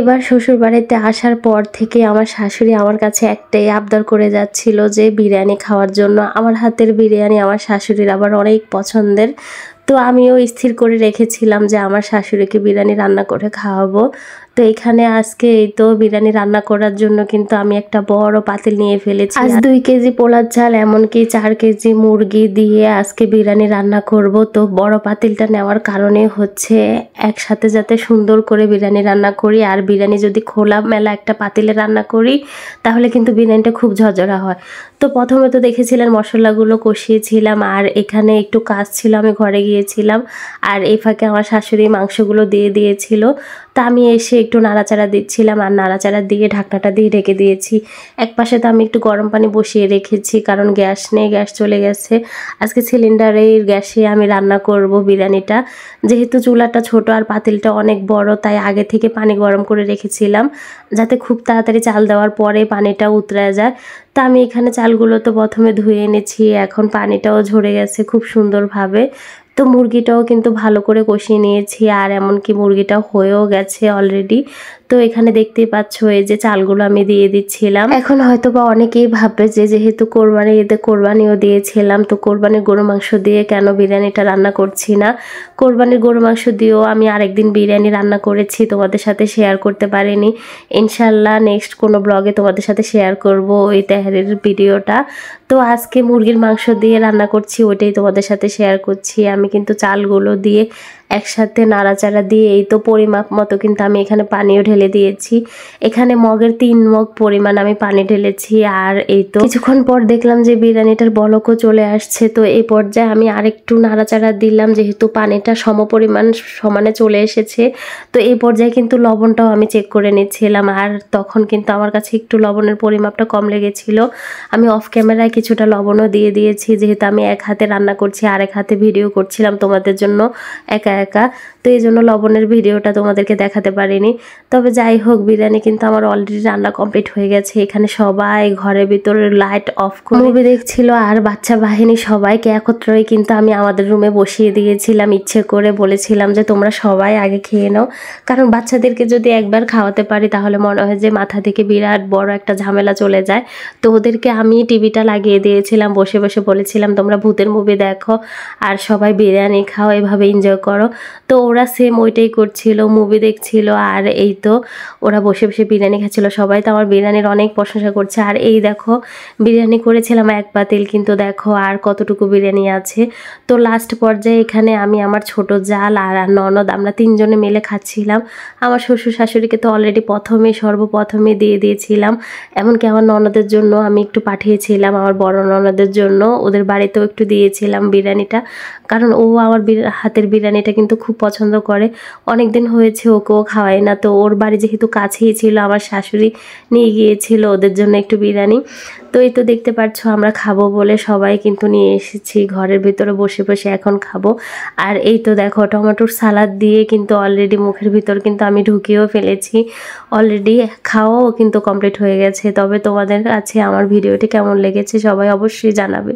এবার শ্বশুর বাড়িতে আসার পর থেকে আমার শাশুড়ি আমার কাছে একটাই আবদার করে যাচ্ছিল যে বিরিয়ানি খাওয়ার জন্য। আমার হাতের বিরিয়ানি আমার শাশুড়ির আবার অনেক পছন্দের। তো আমিও স্থির করে রেখেছিলাম যে আমার শাশুড়িকে বিরিয়ানি রান্না করে খাওয়াবো। তো এখানে আজকে এই তো বিরিয়ানি রান্না করার জন্য কিন্তু আমি একটা বড় পাতিল নিয়ে ফেলেছি। আজ 2 কেজি পোলার চাল এমনকি 4 কেজি মুরগি দিয়ে আজকে বিরিয়ানি রান্না করব। তো বড় পাতিলটা নেওয়ার কারণে হচ্ছে একসাথে যাতে সুন্দর করে বিরিয়ানি রান্না করি। আর বিরিয়ানি যদি খোলা মেলা একটা পাতিলে রান্না করি তাহলে কিন্তু বিরিয়ানিটা খুব ঝরঝরা হয়। তো প্রথমে তো দেখেছিলেন মশলাগুলো কষিয়েছিলাম, আর এখানে একটু কাজ ছিল, আমি ঘরে গিয়েছিলাম। আর এই ফাঁকে আমার শাশুড়ি মাংসগুলো দিয়ে দিয়েছিল। তা আমি এসে একটু নাড়াচাড়া দিচ্ছিলাম, আর নাড়াচাড়া দিয়ে ঢাকনাটা দিয়ে ঢেকে দিয়েছি। এক পাশে তো আমি একটু গরম পানি বসিয়ে রেখেছি, কারণ গ্যাস নেই, গ্যাস চলে গেছে। আজকে সিলিন্ডারের গ্যাসে আমি রান্না করব বিরিয়ানিটা। যেহেতু চুলাটা ছোট আর পাতিলটা অনেক বড়, তাই আগে থেকে পানি গরম করে রেখেছিলাম যাতে খুব তাড়াতাড়ি চাল দেওয়ার পরে পানিটা উতরে যায়। তা আমি এখানে চালগুলো তো প্রথমে ধুয়ে এনেছি, এখন পানিটাও ঝরে গেছে খুব সুন্দরভাবে। তো মুরগিটাও কিন্তু ভালো করে কষিয়ে নিয়েছি, আর এমনকি মুরগিটাও হয়েও গেছে অলরেডি। তো এখানে দেখতেই পাচ্ছ এই যে চালগুলো আমি দিয়ে দিচ্ছিলাম। এখন হয়তো বা অনেকেই ভাববে যে যেহেতু কোরবানি ঈদে কোরবানিও দিয়েছিলাম, তো কোরবানির গরু মাংস দিয়ে কেন বিরিয়ানিটা রান্না করছি না। কোরবানির গরু মাংস দিয়েও আমি আরেকদিন বিরিয়ানি রান্না করেছি, তোমাদের সাথে শেয়ার করতে পারিনি। ইনশাল্লাহ নেক্সট কোনো ব্লগে তোমাদের সাথে শেয়ার করব ওই তেহারির ভিডিওটা। তো আজকে মুরগির মাংস দিয়ে রান্না করছি, ওইটাই তোমাদের সাথে শেয়ার করছি। আমি কিন্তু চালগুলো দিয়ে একসাথে নাড়াচাড়া দিয়ে এই তো পরিমাপ মতো কিন্তু আমি এখানে পানিও ঢেলে দিয়েছি। এখানে মগের 3 মগ পরিমাণ আমি পানি ঢেলেছি। আর এই তো কিছুক্ষণ পর দেখলাম যে বিরিয়ানিটার বলকও চলে আসছে। তো এই পর্যায়ে আমি আরেকটু নাড়াচাড়া দিলাম, যেহেতু পানিটা সমপরিমাণ সমানে চলে এসেছে। তো এই পর্যায়ে কিন্তু লবণটাও আমি চেক করে নিচ্ছিলাম, আর তখন কিন্তু আমার কাছে একটু লবণের পরিমাপটা কম লেগেছিল। আমি অফ ক্যামেরায় কিছুটা লবণও দিয়ে দিয়েছি, যেহেতু আমি এক হাতে রান্না করছি আর এক হাতে ভিডিও করছিলাম তোমাদের জন্য একা একা। তো এই জন্য লবণের ভিডিওটা তোমাদেরকে দেখাতে পারিনি। তবে যাই হোক, বিরিয়ানি কিন্তু আমার অলরেডি রান্না কমপ্লিট হয়ে গেছে। এখানে সবাই ঘরের ভিতরে লাইট অফ করে মুভি দেখছিল, আর বাচ্চা বাহিনী সবাইকে একত্রই কিন্তু আমি আমাদের রুমে বসিয়ে দিয়েছিলাম। ইচ্ছে করে বলেছিলাম যে তোমরা সবাই আগে খেয়ে নাও, কারণ বাচ্চাদেরকে যদি একবার খাওয়াতে পারি তাহলে মনে হয় যে মাথা থেকে বিরাট বড় একটা ঝামেলা চলে যায়। তো ওদেরকে আমি টিভিটা লাগিয়ে দিয়েছিলাম, বসে বসে বলেছিলাম তোমরা ভূতের মুভি দেখো আর সবাই বিরিয়ানি খাও, এভাবে এনজয় করো। তো ওরা সেম ওইটাই করছিল, মুভি দেখছিল, আর এই তো ওরা বসে বসে বিরিয়ানি খাচ্ছিল। সবাই তো আমার বিরিয়ানির অনেক প্রশংসা করছে। আর এই দেখো বিরিয়ানি করেছিলাম এক পাতিল, কিন্তু দেখো আর কতটুকু বিরিয়ানি আছে। তো লাস্ট পর্যায়ে এখানে আমি আমার ছোট জাল আর ননদ আমরা 3 জনে মিলে খাচ্ছিলাম। আমার শ্বশুর শাশুড়িকে তো অলরেডি সর্বপ্রথমে দিয়ে দিয়েছিলাম, এমনকি আমার ননদের জন্য আমি একটু পাঠিয়েছিলাম, আমার বড় ননদের জন্য ওদের বাড়িতেও একটু দিয়েছিলাম বিরিয়ানিটা, কারণ ও আমার হাতের বিরিয়ানিটা কিন্তু খুব পছন্দ করে। অনেক দিন হয়েছে ওকেও খাওয়াই না। তো ওর বাড়ি যেহেতু কাছেই ছিল, আমার শাশুড়ি নিয়ে গিয়েছিল ওদের জন্য একটু বিরিয়ানি। তো এই তো দেখতে পাচ্ছ আমরা খাবো বলে সবাই কিন্তু নিয়ে এসেছি ঘরের ভিতরে বসে বসে এখন খাবো। আর এই তো দেখো টমেটোর সালাদ দিয়ে কিন্তু অলরেডি মুখের ভিতর কিন্তু আমি ঢুকিয়েও ফেলেছি। অলরেডি খাওয়াও কিন্তু কমপ্লিট হয়ে গেছে। তবে তোমাদের কাছে আমার ভিডিওটি কেমন লেগেছে সবাই অবশ্যই জানাবে।